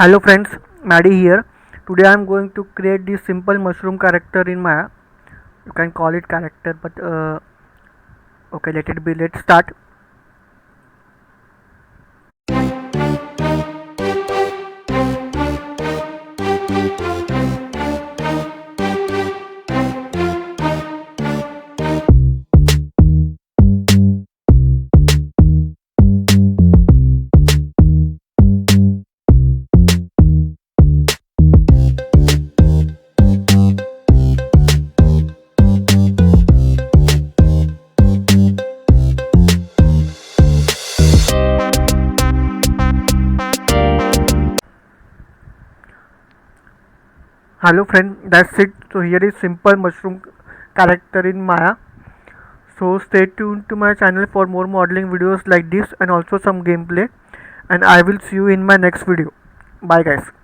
Hello friends, Maddie here. Today I am going to create this simple mushroom character in Maya. You can call it character, but okay, let it be. Let's start. Hello friend, that's it. So here is simple mushroom character in Maya. So stay tuned to my channel for more modeling videos like this and also some gameplay. And I will see you in my next video. Bye guys.